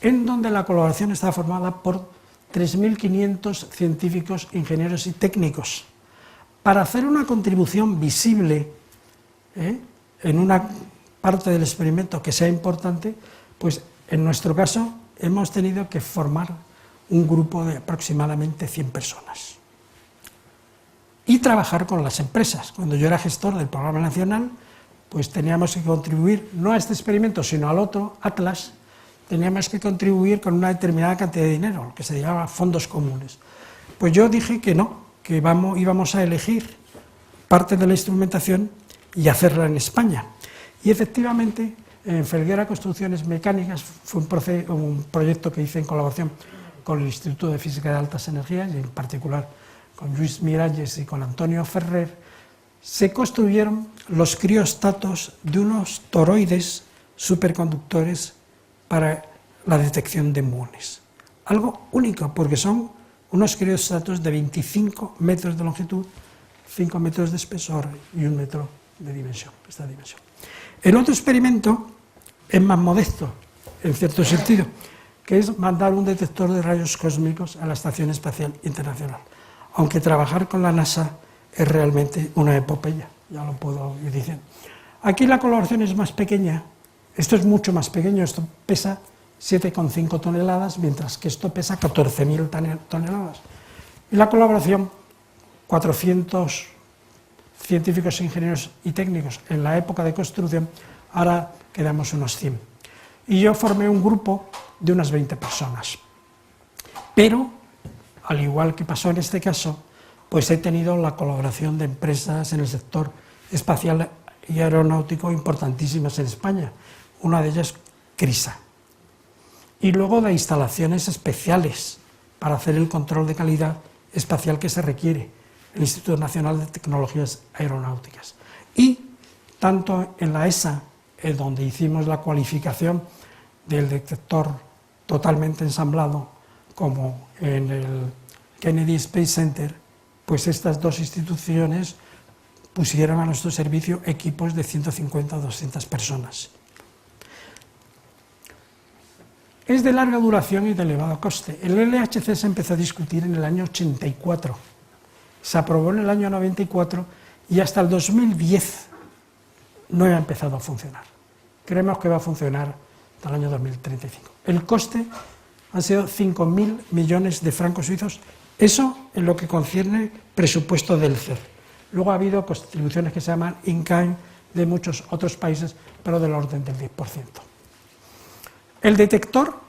en donde la colaboración está formada por 3.500 científicos, ingenieros y técnicos, para hacer una contribución visible en una parte del experimento que sea importante, pues en nuestro caso hemos tenido que formar un grupo de aproximadamente 100 personas. Y trabajar con las empresas. Cuando yo era gestor del programa nacional, pues teníamos que contribuir, no a este experimento, sino al otro, Atlas, teníamos que contribuir con una determinada cantidad de dinero, lo que se llamaba fondos comunes. Pues yo dije que no, que íbamos a elegir parte de la instrumentación y hacerla en España. Y efectivamente, en Felguera Construcciones Mecánicas fue un proyecto que hice en colaboración con el Instituto de Física de Altas Energías, y en particular con Luis Miralles y con Antonio Ferrer, se construyeron los criostatos de unos toroides superconductores para la detección de muones. Algo único, porque son unos criostatos de 25 metros de longitud, 5 metros de espesor y 1 metro de dimensión, esta dimensión. El otro experimento es más modesto, en cierto sentido, que es mandar un detector de rayos cósmicos a la Estación Espacial Internacional. Aunque trabajar con la NASA es realmente una epopeya, ya lo puedo ir diciendo. Aquí la colaboración es más pequeña, esto es mucho más pequeño, esto pesa 7,5 toneladas, mientras que esto pesa 14.000 toneladas. Y la colaboración, 400 científicos, ingenieros y técnicos en la época de construcción, ahora quedamos unos 100. Y yo formé un grupo de unas 20 personas. Pero, al igual que pasó en este caso, pues he tenido la colaboración de empresas en el sector espacial y aeronáutico importantísimas en España, una de ellas CRISA. Y luego de instalaciones especiales para hacer el control de calidad espacial que se requiere, el Instituto Nacional de Tecnologías Aeronáuticas. Y tanto en la ESA, donde hicimos la cualificación del detector totalmente ensamblado, como en el Kennedy Space Center, pues estas dos instituciones pusieron a nuestro servicio equipos de 150 o 200 personas. Es de larga duración y de elevado coste. El LHC se empezó a discutir en el año 84, se aprobó en el año 94 y hasta el 2010 no ha empezado a funcionar. Creemos que va a funcionar hasta el año 2035. El coste han sido 5.000 millones de francos suizos, eso en lo que concierne presupuesto del CER. Luego ha habido contribuciones que se llaman in-kind de muchos otros países, pero del orden del 10%. El detector,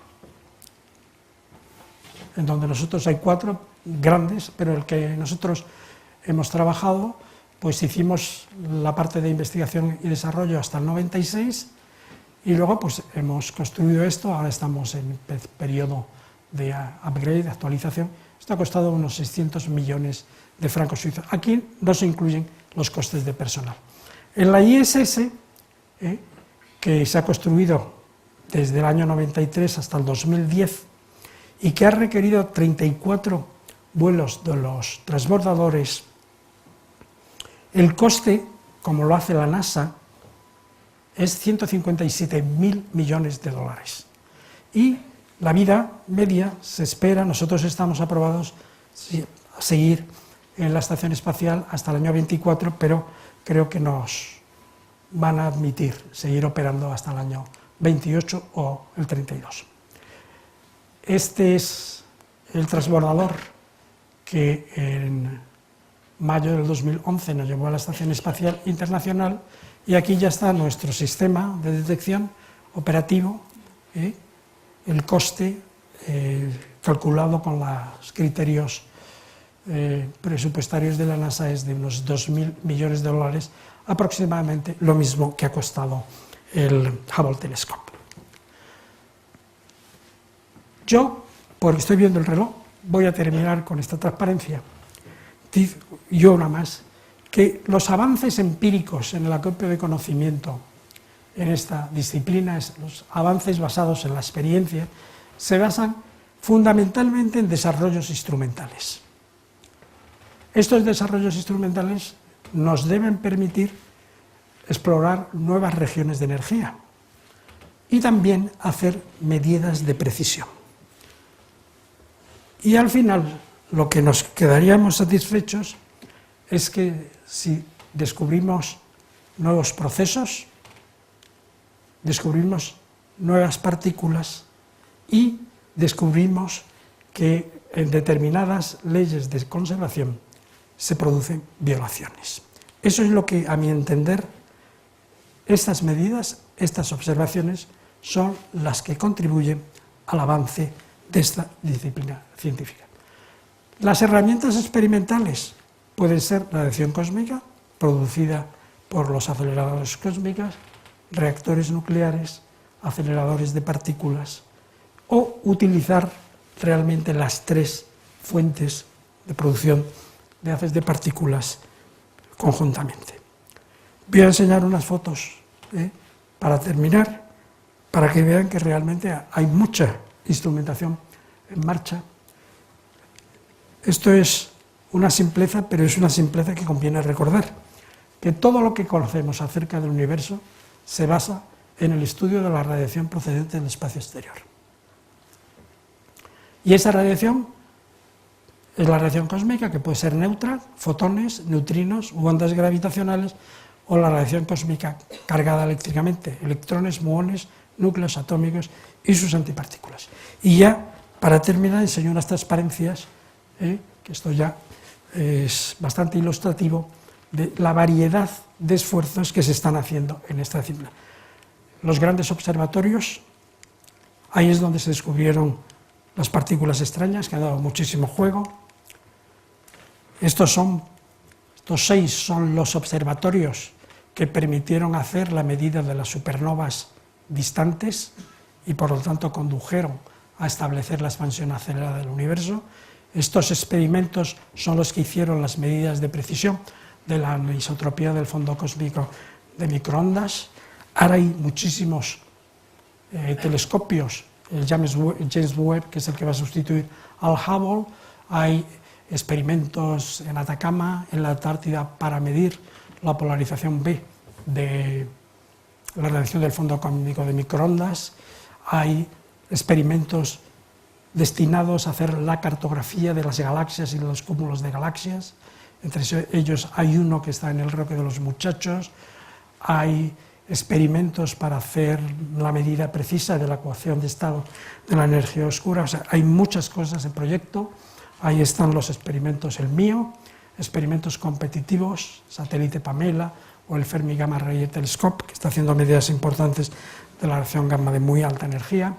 en donde nosotros hay 4 grandes, pero el que nosotros hemos trabajado, pues hicimos la parte de investigación y desarrollo hasta el 96, y luego pues hemos construido esto, ahora estamos en periodo de upgrade, de actualización. Esto ha costado unos 600 millones de francos suizos. Aquí no se incluyen los costes de personal. En la ISS, que se ha construido desde el año 93 hasta el 2010 y que ha requerido 34 vuelos de los transbordadores, el coste, como lo hace la NASA, es 157.000 millones de dólares. Y la vida media se espera, nosotros estamos aprobados a seguir en la estación espacial hasta el año 24, pero creo que nos van a admitir seguir operando hasta el año 28 o el 32. Este es el transbordador que en mayo del 2011 nos llevó a la Estación Espacial Internacional, y aquí ya está nuestro sistema de detección operativo, el coste calculado con los criterios presupuestarios de la NASA es de unos 2.000 millones de dólares, aproximadamente lo mismo que ha costado el Hubble Telescope. Yo, porque estoy viendo el reloj, voy a terminar con esta transparencia. Yo una más, que los avances empíricos en el acopio de conocimiento en esta disciplina, los avances basados en la experiencia, se basan fundamentalmente en desarrollos instrumentales. Estos desarrollos instrumentales nos deben permitir explorar nuevas regiones de energía y también hacer medidas de precisión. Y al final, lo que nos quedaríamos satisfechos es que si descubrimos nuevos procesos, descubrimos nuevas partículas y descubrimos que en determinadas leyes de conservación se producen violaciones. Eso es lo que, a mi entender, estas medidas, estas observaciones, son las que contribuyen al avance de esta disciplina científica. Las herramientas experimentales pueden ser la radiación cósmica, producida por los aceleradores cósmicos, reactores nucleares, aceleradores de partículas, o utilizar realmente las 3 fuentes de producción de haces de partículas conjuntamente. Voy a enseñar unas fotos para terminar, para que vean que realmente hay mucha instrumentación en marcha. Esto es una simpleza, pero es una simpleza que conviene recordar, que todo lo que conocemos acerca del universo se basa en el estudio de la radiación procedente del espacio exterior. Y esa radiación es la radiación cósmica, que puede ser neutra, fotones, neutrinos u ondas gravitacionales, o la radiación cósmica cargada eléctricamente, electrones, muones, núcleos atómicos y sus antipartículas. Y ya, para terminar, enseño unas transparencias, que esto ya es bastante ilustrativo, de la variedad de esfuerzos que se están haciendo en esta disciplina. Los grandes observatorios, ahí es donde se descubrieron las partículas extrañas, que han dado muchísimo juego. Estos 6 son los observatorios que permitieron hacer la medida de las supernovas distantes y por lo tanto condujeron a establecer la expansión acelerada del universo. Estos experimentos son los que hicieron las medidas de precisión de la anisotropía del fondo cósmico de microondas. Ahora hay muchísimos telescopios, el James Webb, que es el que va a sustituir al Hubble. Hay experimentos en Atacama, en la Antártida, para medir la polarización B de la radiación del fondo cósmico de microondas. Hay experimentos destinados a hacer la cartografía de las galaxias y de los cúmulos de galaxias. Entre ellos hay uno que está en el Roque de los Muchachos. Hay experimentos para hacer la medida precisa de la ecuación de estado de la energía oscura. O sea, hay muchas cosas en proyecto. Ahí están los experimentos, el mío, experimentos competitivos, satélite Pamela o el Fermi Gamma Ray Telescope, que está haciendo medidas importantes de la radiación gamma de muy alta energía.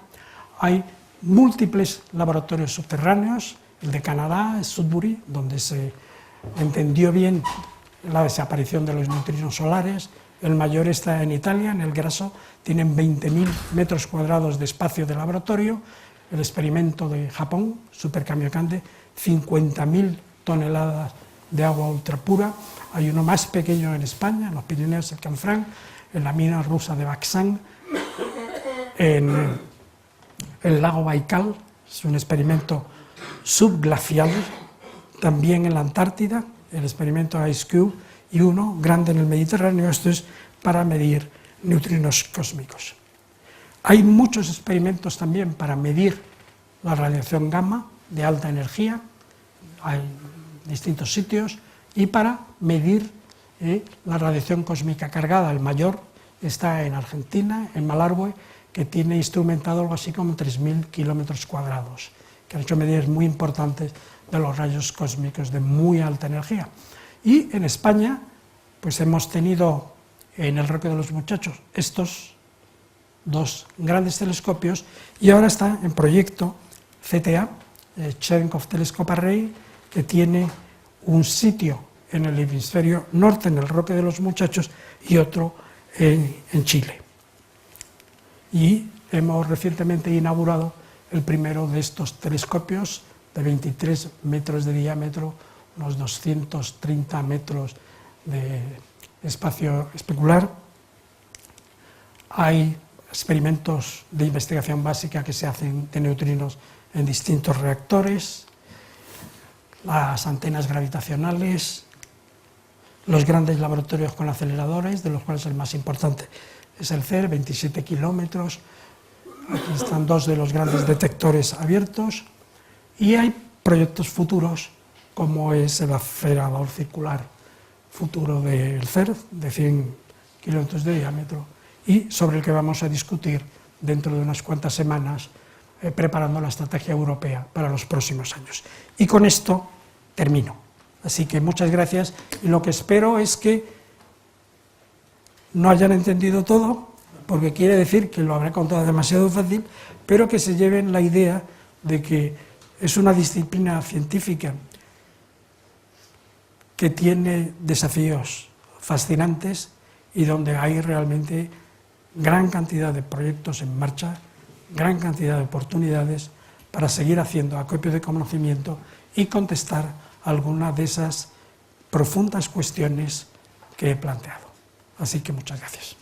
Hay múltiples laboratorios subterráneos, el de Canadá, Sudbury, donde se entendió bien la desaparición de los neutrinos solares. El mayor está en Italia, en el Grasso, tienen 20.000 metros cuadrados de espacio de laboratorio. El experimento de Japón, Super Kamiokande, 50.000 toneladas de agua ultrapura. Hay uno más pequeño en España, en los Pirineos, el Canfranc, en la mina rusa de Baksan, en el lago Baikal, es un experimento subglacial, también en la Antártida, el experimento IceCube, y uno grande en el Mediterráneo. Esto es para medir neutrinos cósmicos. Hay muchos experimentos también para medir la radiación gamma de alta energía, hay distintos sitios, y para medir la radiación cósmica cargada. El mayor está en Argentina, en Malargüe, que tiene instrumentado algo así como 3.000 kilómetros cuadrados, que han hecho medidas muy importantes de los rayos cósmicos de muy alta energía. Y en España, pues hemos tenido en el Roque de los Muchachos estos 2 grandes telescopios, y ahora está en proyecto CTA, Cherenkov Telescope Array, que tiene un sitio en el hemisferio norte, en el Roque de los Muchachos, y otro en Chile. Y hemos recientemente inaugurado el primero de estos telescopios de 23 metros de diámetro, unos 230 metros de espacio especular. Hay experimentos de investigación básica que se hacen de neutrinos en distintos reactores, las antenas gravitacionales, los grandes laboratorios con aceleradores, de los cuales el más importante es el CER, 27 kilómetros. Aquí están 2 de los grandes detectores abiertos, y hay proyectos futuros, como es el acelerador circular futuro del CERN, de 100 kilómetros de diámetro, y sobre el que vamos a discutir dentro de unas cuantas semanas, preparando la estrategia europea para los próximos años. Y con esto termino. Así que muchas gracias, y lo que espero es que no hayan entendido todo, porque quiere decir que lo habré contado demasiado fácil, pero que se lleven la idea de que es una disciplina científica que tiene desafíos fascinantes y donde hay realmente gran cantidad de proyectos en marcha, gran cantidad de oportunidades para seguir haciendo acopio de conocimiento y contestar algunas de esas profundas cuestiones que he planteado. Así que muchas gracias.